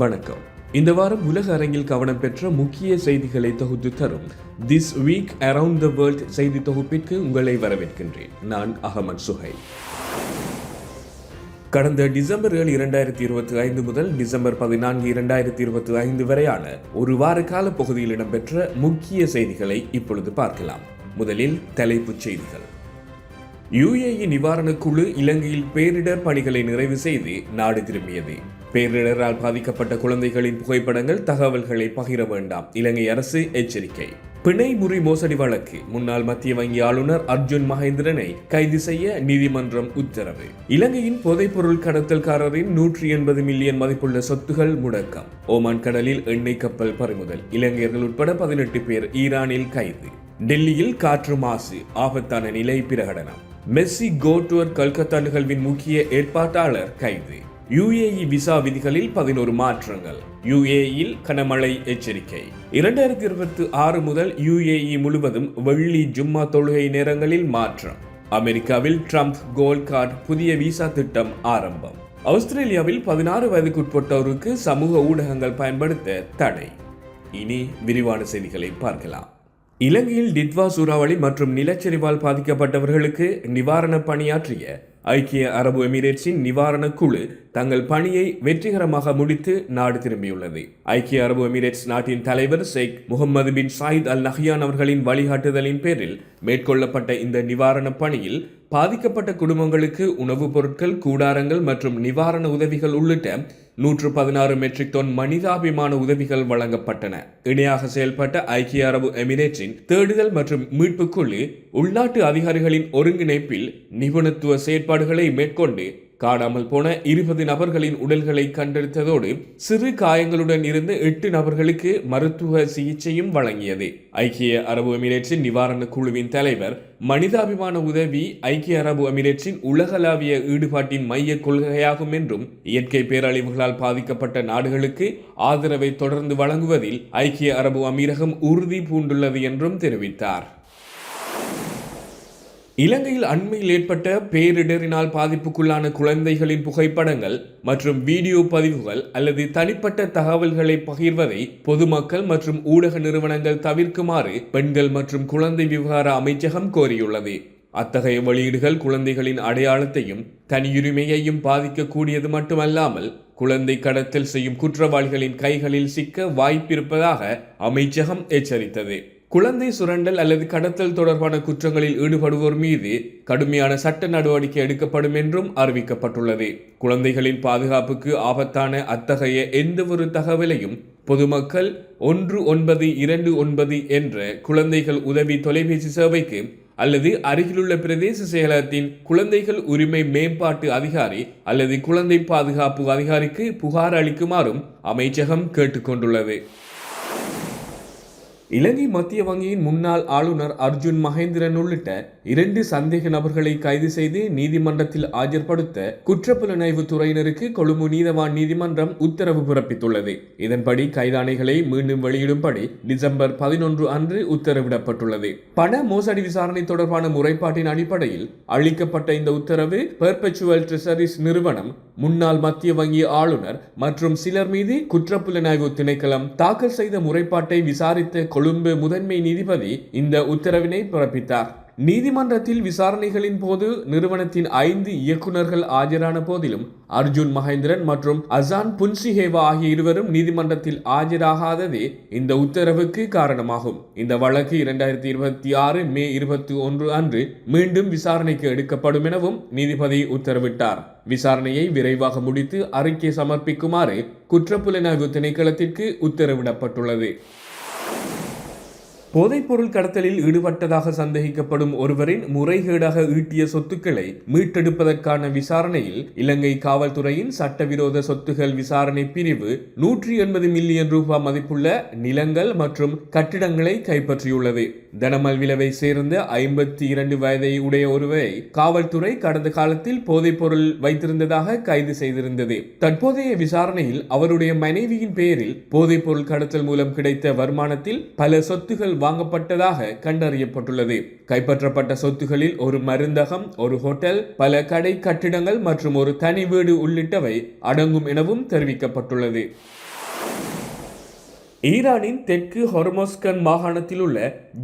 வணக்கம். இந்த வாரம் உலக அரங்கில் கவனம் பெற்ற முக்கிய செய்திகளை தொகுத்து தரும் this week around the world செய்தி தொகுப்பிற்கு உங்களை வரவேற்கின்றேன். நான் அகமது சுஹைல். கடந்த டிசம்பர் 7, 2025 முதல் டிசம்பர் 14, 2025 வரையான ஒரு வார கால பகுதியில் இடம்பெற்ற முக்கிய செய்திகளை இப்பொழுது பார்க்கலாம். முதலில் தலைப்புச் செய்திகள். UAE நிவாரணக் குழு இலங்கையில் பேரிடர் பணிகளை நிறைவு செய்து நாடு திரும்பியது. பேரிடரால் பாதிக்கப்பட்ட குழந்தைகளின் புகைப்படங்கள், தகவல்களை பகிர வேண்டாம், இலங்கை அரசு எச்சரிக்கை. பிணை முறி மோசடி வழக்கு முன்னாள் மத்திய வங்கி ஆளுநர் அர்ஜுன் மகேந்திரனை கைது செய்ய நீதிமன்றம் உத்தரவு. இலங்கையின் போதைப்பொருள் கடத்தல்காரரின் 180 மில்லியன் மதிப்புள்ள சொத்துகள் முடக்கம். ஓமான் கடலில் எண்ணெய் கப்பல் பறிமுதல். இலங்கையர்கள் உட்பட 18 பேர் ஈரானில் கைது. டெல்லியில் காற்று மாசு, ஆபத்தான நிலை பிரகடனம். மெஸ்ஸி கோ டூர் கல்கத்தா நிகழ்வின் முக்கிய ஏற்பாட்டாளர் கைது. UAE விசா விதிகளில் 11 மாற்றங்கள். UAEயில் கனமழை எச்சரிக்கை. 2026 முதல் UAE முழுவதும் வெள்ளி ஜும்மா தொழுகை நேரங்களில் மாற்றம். அமெரிக்காவில் ட்ரம்ப் கோல்ட் கார்டு புதிய விசா திட்டம் ஆரம்பம். ஆஸ்திரேலியாவில் 16 வயதுக்குட்பட்டோருக்கு சமூக ஊடகங்கள் பயன்படுத்த தடை. இனி விரிவான செய்திகளை பார்க்கலாம். இலங்கையில் டிட்வா சூறாவளி மற்றும் நிலச்சரிவால் பாதிக்கப்பட்டவர்களுக்கு நிவாரண பணியாற்றிய ஐக்கிய அரபு எமிரேட்ஸின் நிவாரணக் குழு தங்கள் பணியை வெற்றிகரமாக முடித்து நாடு திரும்பியுள்ளது. ஐக்கிய அரபு எமிரேட்ஸ் நாட்டின் தலைவர் ஷேக் முகமது பின் சாயித் அல் நஹ்யான் அவர்களின் வழிகாட்டுதலின் பேரில் மேற்கொள்ளப்பட்ட இந்த நிவாரணப் பணியில் பாதிக்கப்பட்ட குடும்பங்களுக்கு உணவுப் பொருட்கள், கூடாரங்கள் மற்றும் நிவாரண உதவிகள் உள்ளிட்ட 116 மெட்ரிக் டன் மனிதாபிமான உதவிகள் வழங்கப்பட்டன. இணையாக செயல்பட்ட ஐக்கிய அரபு எமிரேட்ஸின் தேடுதல் மற்றும் மீட்புக் குழு உள்நாட்டு அதிகாரிகளின் ஒருங்கிணைப்பில் நிபுணத்துவ செயற்பாடுகளை மேற்கொண்டு காணாமல் போன 20 நபர்களின் உடல்களை கண்டெடுத்ததோடு சிறு காயங்களுடன் இருந்த 8 நபர்களுக்கு மருத்துவ சிகிச்சையும் வழங்கியது. ஐக்கிய அரபு எமிரேட்ஸின் நிவாரண குழுவின் தலைவர், மனிதாபிமான உதவி ஐக்கிய அரபு எமிரேட்ஸின் உலகளாவிய ஈடுபாட்டின் மைய கொள்கையாகும் என்றும் இயற்கை பேரழிவுகளால் பாதிக்கப்பட்ட நாடுகளுக்கு ஆதரவை தொடர்ந்து வழங்குவதில் ஐக்கிய அரபு அமீரகம் உறுதி பூண்டுள்ளது என்றும் தெரிவித்தார். இலங்கையில் அண்மையில் ஏற்பட்ட பேரிடரினால் பாதிப்புக்குள்ளான குழந்தைகளின் புகைப்படங்கள் மற்றும் வீடியோ பதிவுகள் அல்லது தனிப்பட்ட தகவல்களை பகிர்வதை பொதுமக்கள் மற்றும் ஊடக நிறுவனங்கள் தவிர்க்குமாறு பெண்கள் மற்றும் குழந்தை விவகார அமைச்சகம் கோரியுள்ளது. அத்தகைய வெளியீடுகள் குழந்தைகளின் அடையாளத்தையும் தனியுரிமையையும் பாதிக்கக்கூடியது மட்டுமல்லாமல் குழந்தை கடத்தல் செய்யும் குற்றவாளிகளின் கைகளில் சிக்க வாய்ப்பிருப்பதாக அமைச்சகம் எச்சரித்தது. குழந்தை சுரண்டல் அல்லது கடத்தல் தொடர்பான குற்றங்களில் ஈடுபடுவோர் மீது கடுமையான சட்ட நடவடிக்கை எடுக்கப்படும் என்றும் அறிவிக்கப்பட்டுள்ளது. குழந்தைகளின் பாதுகாப்புக்கு ஆபத்தான அத்தகைய எந்தவொரு தகவலையும் பொதுமக்கள் 1929 என்ற குழந்தைகள் உதவி தொலைபேசி சேவைக்கு அல்லது அருகிலுள்ள பிரதேச செயலகத்தின் குழந்தைகள் உரிமை மேம்பாட்டு அதிகாரி அல்லது குழந்தை பாதுகாப்பு அதிகாரிக்கு புகார் அளிக்குமாறும் அமைச்சகம் கேட்டுக்கொண்டுள்ளது. இலங்கை மத்திய வங்கியின் முன்னாள் ஆளுநர் அர்ஜுன் மகேந்திரன் உள்ளிட்ட 2 சந்தேக நபர்களை கைது செய்து நீதிமன்றத்தில் ஆஜர்படுத்த குற்றப்புலனாய்வு துறையினருக்கு கொழும்பு நீதவான் நீதிமன்றம் உத்தரவு பிறப்பித்துள்ளது. இதன்படி கைதானைகளை மீண்டும் வெளியிடும்படி டிசம்பர் 11 அன்று உத்தரவிடப்பட்டுள்ளது. பண மோசடி விசாரணை தொடர்பான முறைப்பாட்டின் அடிப்படையில் அளிக்கப்பட்ட இந்த உத்தரவு பெர்பெச்சுவல் ட்ரெஷரிஸ் நிறுவனம், முன்னாள் மத்திய வங்கி ஆளுநர் மற்றும் சிலர் மீது குற்றப்புலனாய்வு திணைக்களம் தாக்கல் செய்த முறைப்பாட்டை விசாரித்த கொழும்பு முதன்மை நீதிபதி இந்த உத்தரவினை பிறப்பித்தார். நீதிமன்றத்தில் விசாரணைகளின் போது நிறுவனத்தின் 5 இயக்குநர்கள் ஆஜரான போதிலும் அர்ஜுன் மகேந்திரன் மற்றும் அசான் புன்சிஹேவா ஆகிய இருவரும் நீதிமன்றத்தில் ஆஜராகாததே இந்த உத்தரவுக்கு காரணமாகும். இந்த வழக்கு 2026 மே 21 அன்று மீண்டும் விசாரணைக்கு எடுக்கப்படும் எனவும் நீதிபதி உத்தரவிட்டார். விசாரணையை விரைவாக முடித்து அறிக்கை சமர்ப்பிக்குமாறு குற்றப்புலனாய்வு திணைக்களத்திற்கு உத்தரவிடப்பட்டுள்ளது. போதைப்பொருள் கடத்தலில் ஈடுபட்டதாக சந்தேகிக்கப்படும் ஒருவரின் முறைகேடாக ஈட்டிய சொத்துக்களை மீட்டெடுப்பதற்கான விசாரணையில் இலங்கை காவல்துறையின் சட்டவிரோத சொத்துகள் விசாரணை பிரிவு 180 மில்லியன் ரூபாய் மதிப்புள்ள நிலங்கள் மற்றும் கட்டிடங்களை கைப்பற்றியுள்ளது. தனமல்விலவை சேர்ந்த 52 வயதை உடைய ஒருவரை காவல்துறை கடந்த காலத்தில் போதைப்பொருள் வைத்திருந்ததாக கைது செய்திருந்தது. தற்போதைய விசாரணையில் அவருடைய மனைவியின் பெயரில் போதைப்பொருள் கடத்தல் மூலம் கிடைத்த வருமானத்தில் பல சொத்துகள் வாங்கப்பட்டதாக கண்டறியப்பட்டுள்ளது. கைப்பற்றப்பட்ட சொத்துகளில் ஒரு மருந்தகம், ஒரு ஹோட்டல், பல கடை கட்டிடங்கள் மற்றும் ஒரு தனி வீடு உள்ளிட்டவை அடங்கும் எனவும் தெரிவிக்கப்பட்டுள்ளது. ஈரானின் தெற்கு ஹொர்மோஸ்கன் மாகாணத்தில் உள்ள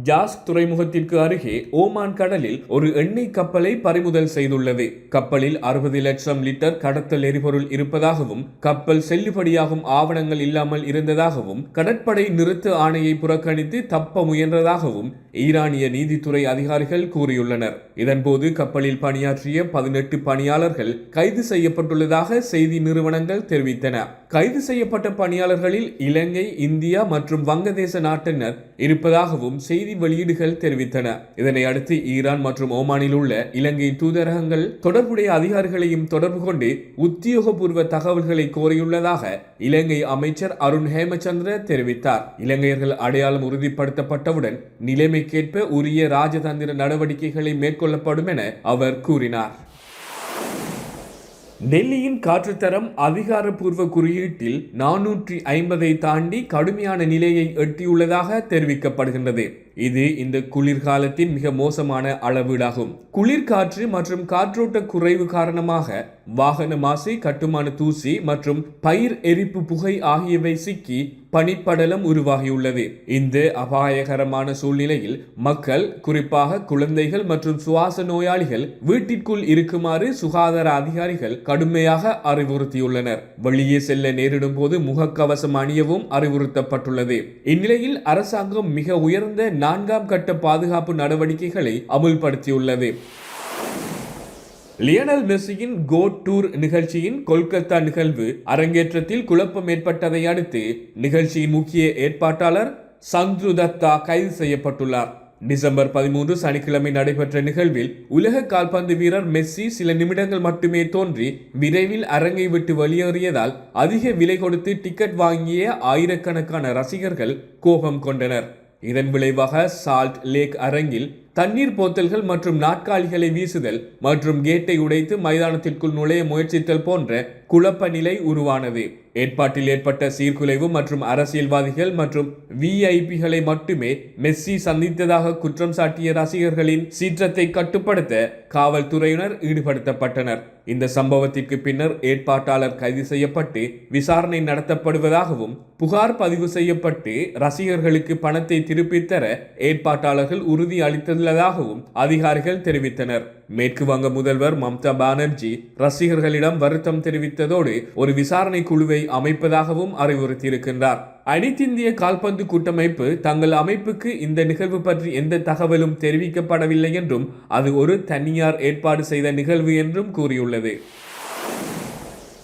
ஜாஸ்க் துறைமுகத்திற்கு அருகே ஓமான் கடலில் ஒரு எண்ணெய் கப்பலை பறிமுதல் செய்துள்ளது. கப்பலில் 60 லட்சம் லிட்டர் கடத்தல் எரிபொருள் இருப்பதாகவும் கப்பல் செல்லுபடியாகும் ஆவணங்கள் இல்லாமல் இருந்ததாகவும் கடற்படை நிறுத்த ஆணையை புறக்கணித்து தப்ப முயன்றதாகவும் ஈரானிய நீதித்துறை அதிகாரிகள் கூறியுள்ளனர். இதன்போது கப்பலில் பணியாற்றிய 18 பணியாளர்கள் கைது செய்யப்பட்டுள்ளதாக செய்தி நிறுவனங்கள் தெரிவித்தன. கைது செய்யப்பட்ட பணியாளர்களில் இலங்கை, இந்தியா மற்றும் வங்கதேச நாட்டினர் இருப்பதாகவும் செய்தி வெளியீடுகள் தெரிவித்தன. இதனை அடுத்து ஈரான் மற்றும் ஓமானில் உள்ள இலங்கை தூதரகங்கள் தொடர்புடைய அதிகாரிகளையும் தொடர்பு கொண்டு உத்தியோகபூர்வ தகவல்களை கோரியுள்ளதாக இலங்கை அமைச்சர் அருண் ஹேமச்சந்திர தெரிவித்தார். இலங்கையர்கள் அடையாளம் உறுதிப்படுத்தப்பட்டவுடன் நிலைமைக்கேற்ப உரிய ராஜதந்திர நடவடிக்கைகளை மேற்கொள்ளப்படும் என அவர் கூறினார். டெல்லியின் காற்றுத்தரம் அதிகாரப்பூர்வ குறியீட்டில் 450 தாண்டி கடுமையான நிலையை எட்டியுள்ளதாக தெரிவிக்கப்படுகின்றது. இது இந்த குளிர்காலத்தின் மிக மோசமான அளவீடாகும். குளிர்காற்று மற்றும் காற்றோட்ட குறைவு காரணமாக வாகன மாசு, கட்டுமான தூசி மற்றும் பயிர் எரிப்பு புகை ஆகியவை சிக்கி பனிப்படலம் உருவாகியுள்ளது. இந்த அபாயகரமான சூழ்நிலையில் மக்கள், குறிப்பாக குழந்தைகள் மற்றும் சுவாச நோயாளிகள் வீட்டிற்குள் இருக்குமாறு சுகாதார அதிகாரிகள் கடுமையாக அறிவுறுத்தியுள்ளனர். வெளியே செல்ல நேரிடும் போது முகக்கவசம் அணியவும் அறிவுறுத்தப்பட்டுள்ளது. இந்நிலையில் அரசாங்கம் மிக உயர்ந்த 4ஆம் கட்ட பாதுகாப்பு நடவடிக்கைகளை அமுல்படுத்தியுள்ளது. லியோனல் மெஸ்ஸியின் கோ டூர் நிகழ்ச்சியின் கொல்கத்தா நிகழ்வு அரங்கேற்றத்தில் குழப்பம் ஏற்பட்டதை அடுத்து நிகழ்ச்சியின் முக்கிய ஏற்பாட்டாளர் சந்துரு தத்தா கைது செய்யப்பட்டுள்ளார். டிசம்பர் 13 சனிக்கிழமை நடைபெற்ற நிகழ்வில் உலக கால்பந்து வீரர் மெஸ்ஸி சில நிமிடங்கள் மட்டுமே தோன்றி விரைவில் அரங்கை விட்டு வெளியேறியதால் அதிக விலை கொடுத்து டிக்கெட் வாங்கிய ஆயிரக்கணக்கான ரசிகர்கள் கோபம் கொண்டனர். இதன் விளைவாக சால்ட் லேக் அரங்கில் தண்ணீர் போத்தல்கள் மற்றும் நாற்காலிகளை வீசுதல் மற்றும் கேட்டை உடைத்து மைதானத்திற்குள் நுழைய முயற்சித்தல் போன்ற குழப்ப நிலை உருவானது. ஏற்பாட்டில் ஏற்பட்ட சீர்குலைவு மற்றும் அரசியல்வாதிகள் மற்றும் விஐபிகளை மட்டுமே மெஸ்ஸி சந்தித்ததாக குற்றம் சாட்டிய ரசிகர்களின் சீற்றத்தை கட்டுப்படுத்த காவல்துறையினர் ஈடுபடுத்தப்பட்டனர். இந்த சம்பவத்திற்கு பின்னர் ஏற்பாட்டாளர் கைது செய்யப்பட்டு விசாரணை நடத்தப்படுவதாகவும் புகார் பதிவு செய்யப்பட்டு ரசிகர்களுக்கு பணத்தை திருப்பித் தர ஏற்பாட்டாளர்கள் உறுதி அளித்துள்ளதாகவும் அதிகாரிகள் தெரிவித்தனர். மேற்கு வங்க முதல்வர் மம்தா பானர்ஜி ரசிகர்களிடம் வருத்தம் தெரிவித்ததோடு ஒரு விசாரணை குழுவை அமைப்பதாகவும் அறிவுறுத்தியிருக்கின்றார். அனைத்திந்திய கால்பந்து கூட்டமைப்பு தங்கள் அமைப்புக்கு இந்த நிகழ்வு பற்றி எந்த தகவலும் தெரிவிக்கப்படவில்லை என்றும் அது ஒரு தனியார் ஏற்பாடு செய்த நிகழ்வு என்றும் கூறியுள்ளது.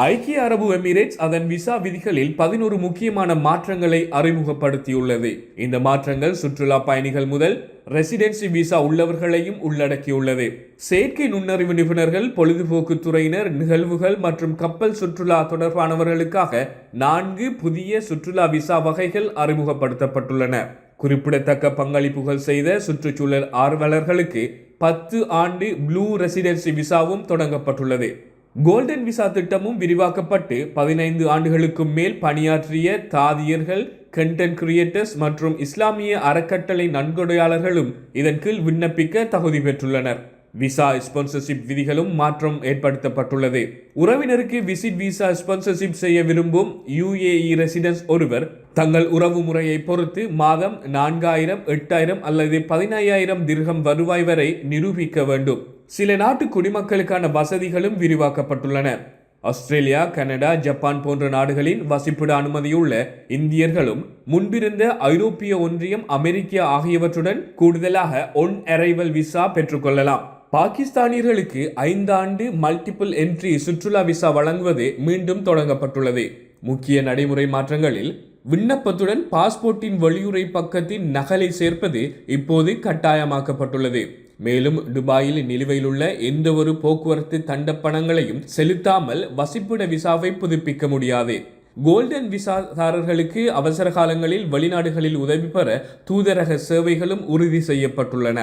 ஐக்கிய அரபு எமிரேட்ஸ் அதன் விசா விதிகளில் 11 முக்கியமான மாற்றங்களை அறிமுகப்படுத்தியுள்ளது. இந்த மாற்றங்கள் சுற்றுலா பயணிகள் முதல் ரெசிடென்சி விசா உள்ளவர்களையும் உள்ளடக்கியுள்ளது. செயற்கை நுண்ணறிவு நிபுணர்கள், பொழுதுபோக்கு துறையினர், நிகழ்வுகள் மற்றும் கப்பல் சுற்றுலா தொடர்பானவர்களுக்காக 4 புதிய சுற்றுலா விசா வகைகள் அறிமுகப்படுத்தப்பட்டுள்ளன. குறிப்பிடத்தக்க பங்களிப்புகள் செய்த சுற்றுச்சூழல் ஆர்வலர்களுக்கு 10 ஆண்டு ப்ளூ ரெசிடென்சி விசாவும் தொடங்கப்பட்டுள்ளது. கோல்டன் விசா திட்டமும் விரிவாக்கப்பட்டு 15 ஆண்டுகளுக்கும் மேல் பணியாற்றிய தாதியர்கள், கண்டென்ட் கிரியேட்டர்ஸ் மற்றும் இஸ்லாமிய அறக்கட்டளை நன்கொடையாளர்களும் இதன் கீழ் விண்ணப்பிக்க தகுதி பெற்றுள்ளனர். விசா ஸ்பான்சர்ஷிப் விதிகளும் மாற்றம் ஏற்படுத்தப்பட்டுள்ளது. உறவினருக்கு விசிட் விசா ஸ்பான்சர்ஷிப் செய்ய விரும்பும் UAE ரெசிடென்ஸ் ஒருவர் தங்கள் உறவு முறையை பொறுத்து மாதம் 4000, 8000 அல்லது 15000 திர்ஹம் வருவாய் வரை நிரூபிக்க வேண்டும். சில நாட்டு குடிமக்களுக்கான வசதிகளும் விரிவாக்கப்பட்டுள்ளன. ஆஸ்திரேலியா, கனடா, ஜப்பான் போன்ற நாடுகளின் வசிப்பிட அனுமதியுள்ள இந்தியர்களும் முன்பிருந்த ஐரோப்பிய ஒன்றியம், அமெரிக்கா ஆகியவற்றுடன் கூடுதலாக ஒன் அரைவல் விசா பெற்றுக்கொள்ளலாம். பாகிஸ்தானியர்களுக்கு 5 ஆண்டு மல்டிபிள் என்ட்ரி சுற்றுலா விசா வழங்குவது மீண்டும் தொடங்கப்பட்டுள்ளது. முக்கிய நடைமுறை மாற்றங்களில் விண்ணப்பத்துடன் பாஸ்போர்ட்டின் வெளியுறை பக்கத்தின் நகலை சேர்ப்பது இப்போது கட்டாயமாக்கப்பட்டுள்ளது. மேலும் துபாயில் நிலுவையில் உள்ள எந்த ஒரு போக்குவரத்து தண்டப்பணங்களையும் செலுத்தாமல் வசிப்பிட விசாவை புதுப்பிக்க முடியாது. கோல்டன் விசாதாரர்களுக்கு அவசர காலங்களில் வெளிநாடுகளில் உதவி பெற தூதரக சேவைகளும் உறுதி செய்யப்பட்டுள்ளன.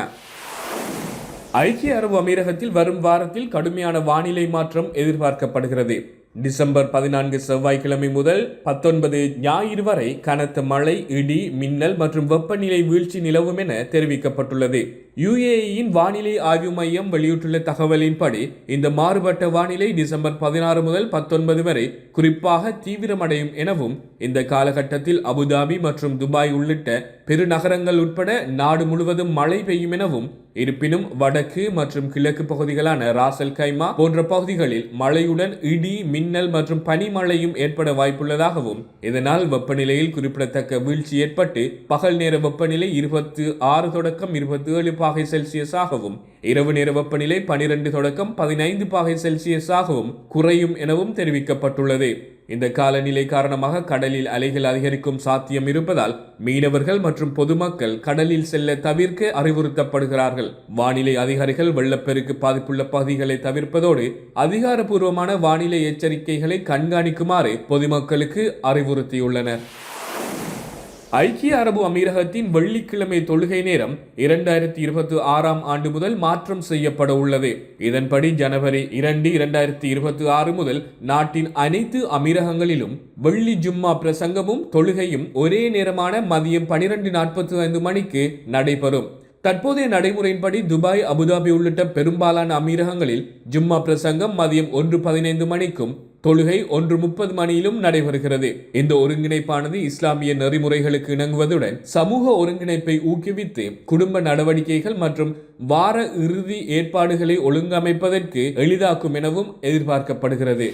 ஐக்கிய அரபு அமீரகத்தில் வரும் வாரத்தில் கடுமையான வானிலை மாற்றம் எதிர்பார்க்கப்படுகிறது. டிசம்பர் 14 செவ்வாய்க்கிழமை முதல் 19 ஞாயிறு வரை கனத்த மழை, இடி, மின்னல் மற்றும் வெப்பநிலை வீழ்ச்சி நிலவும் என தெரிவிக்கப்பட்டுள்ளது. UAEயின் வானிலை ஆய்வு மையம் வெளியிட்டுள்ள தகவலின்படி இந்த மாறுபட்ட வானிலை டிசம்பர் 16 முதல் 19 வரை குறிப்பாக தீவிரமடையும் எனவும், இந்த காலகட்டத்தில் அபுதாபி மற்றும் துபாய் உள்ளிட்ட பெருநகரங்கள் உட்பட நாடு முழுவதும் மழை பெய்யும் எனவும், இருப்பினும் வடக்கு மற்றும் கிழக்கு பகுதிகளான ராசல் கைமா போன்ற பகுதிகளில் மழையுடன் இடி, மின்னல் மற்றும் பனிமழையும் ஏற்பட வாய்ப்புள்ளதாகவும், இதனால் வெப்பநிலையில் குறிப்பிடத்தக்க வீழ்ச்சி ஏற்பட்டு பகல் நேர வெப்பநிலை 26 தொடக்கம் 27 பாகை செல்சியஸாகவும், இரவு நேர வெப்பநிலை 12 தொடக்கம் 15 பாகை செல்சியஸாகவும் குறையும் எனவும் தெரிவிக்கப்பட்டுள்ளது. இந்த காலநிலை காரணமாக கடலில் அலைகள் அதிகரிக்கும் சாத்தியம் இருப்பதால் மீனவர்கள் மற்றும் பொதுமக்கள் கடலில் செல்ல தவிர்க்க அறிவுறுத்தப்படுகிறார்கள். வானிலை அதிகாரிகள் வெள்ளப்பெருக்கு பாதிப்புள்ள பகுதிகளை தவிர்ப்பதோடு அதிகாரப்பூர்வமான வானிலை எச்சரிக்கைகளை கண்காணிக்குமாறு பொதுமக்களுக்கு அறிவுறுத்தியுள்ளனர். ஐக்கிய அரபு அமீரகத்தின் வெள்ளிக்கிழமை தொழுகை நேரம் 2026 ஆண்டு முதல் மாற்றம் செய்யப்பட உள்ளது. இதன்படி ஜனவரி 2, 2026 முதல் நாட்டின் அனைத்து அமீரகங்களிலும் வெள்ளி ஜும்மா பிரசங்கமும் தொழுகையும் ஒரே நேரமான மதியம் 12:45 மணிக்கு நடைபெறும். தற்போதைய நடைமுறையின்படி துபாய், அபுதாபி உள்ளிட்ட பெரும்பாலான அமீரகங்களில் ஜும்மா பிரசங்கம் மதியம் 1:15 மணிக்கும் தொழுகை 1:30 மணியிலும் நடைபெறுகிறது. இந்த ஒருங்கிணைப்பானது இஸ்லாமிய நெறிமுறைகளுக்கு இணங்குவதுடன் சமூக ஒருங்கிணைப்பை ஊக்குவித்து குடும்ப நடவடிக்கைகள் மற்றும் வார இறுதி ஏற்பாடுகளை ஒழுங்கமைப்பதற்கு எளிதாக்கும் எனவும் எதிர்பார்க்கப்படுகிறது.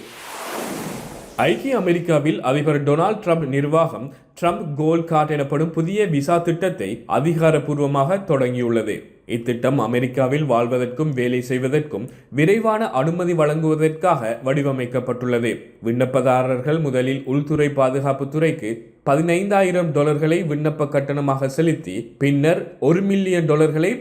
ஐக்கிய அமெரிக்காவில் அதிபர் டொனால்ட் ட்ரம்ப் நிர்வாகம் ட்ரம்ப் கோல்ட் கார்டு எனப்படும் புதிய விசா திட்டத்தை அதிகாரப்பூர்வமாக தொடங்கியுள்ளது. இத்திட்டம் அமெரிக்காவில் வாழ்வதற்கும் வேலை செய்வதற்கும் விரைவான அனுமதி வழங்குவதற்காக வடிவமைக்கப்பட்டுள்ளது. விண்ணப்பதாரர்கள் முதலில் உள்துறை பாதுகாப்பு துறைக்கு $15,000 விண்ணப்ப கட்டணமாக செலுத்தி பின்னர் $1 மில்லியன்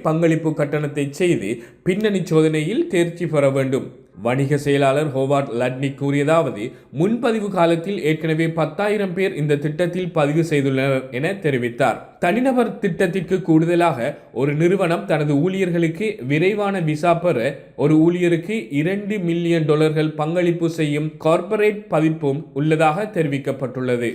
பங்களிப்பு கட்டணத்தை செய்து பின்னணி சோதனையில் தேர்ச்சி பெற வேண்டும். வணிக செயலாளர் ஹோவார்ட் லட்னிக் கூறியதாவது, முன்பதிவு காலத்தில் ஏற்கனவே 10,000 பேர் இந்த திட்டத்தில் பதிவு செய்துள்ளனர் என தெரிவித்தார். தனிநபர் திட்டத்திற்கு கூடுதலாக ஒரு நிறுவனம் தனது ஊழியர்களுக்கு விரைவான விசா பெற ஒரு ஊழியருக்கு $2 மில்லியன் பங்களிப்பு செய்யும் கார்ப்பரேட் பதிப்பும் உள்ளதாக தெரிவிக்கப்பட்டுள்ளது.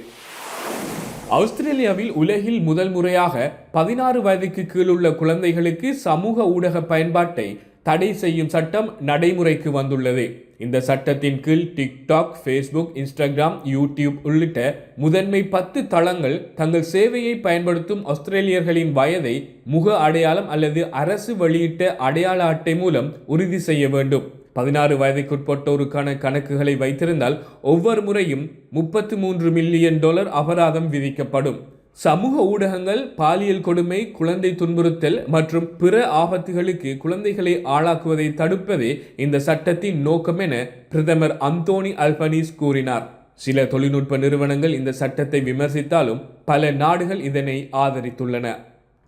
ஆஸ்திரேலியாவில் உலகில் முதல் முறையாக 16 வயதுக்கு கீழுள்ள குழந்தைகளுக்கு சமூக ஊடக பயன்பாட்டை தடை செய்யும் சட்டம் நடைமுறைக்கு வந்துள்ளது. இந்த சட்டத்தின் கீழ் டிக்டாக், ஃபேஸ்புக், இன்ஸ்டாகிராம், யூடியூப் உள்ளிட்ட முதன்மை 10 தளங்கள் தங்கள் சேவையை பயன்படுத்தும் ஆஸ்திரேலியர்களின் வயதை முக அடையாளம் அல்லது அரசு வெளியிட்ட அடையாள அட்டை மூலம் உறுதி செய்ய வேண்டும். 16 வயதுக்குட்பட்டோருக்கான கணக்குகளை வைத்திருந்தால் ஒவ்வொரு முறையும் $33 மில்லியன் அபராதம் விதிக்கப்படும். சமூக ஊடகங்கள் பாலியல் கொடுமை, குழந்தை துன்புறுத்தல் மற்றும் பிற ஆபத்துகளுக்கு குழந்தைகளை ஆளாக்குவதை தடுப்பதே இந்த சட்டத்தின் நோக்கம் என பிரதமர் அந்தோனி அல்பனீஸ் கூறினார். சில தொழில்நுட்ப நிறுவனங்கள் இந்த சட்டத்தை விமர்சித்தாலும் பல நாடுகள் இதனை ஆதரித்துள்ளன.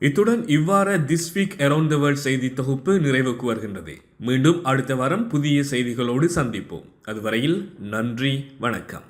இத்துடன் இவ்வாறு this week around the world செய்தி தொகுப்பு நிறைவுக்கு வருகின்றது. மீண்டும் அடுத்த வாரம் புதிய செய்திகளோடு சந்திப்போம். அதுவரையில் நன்றி, வணக்கம்.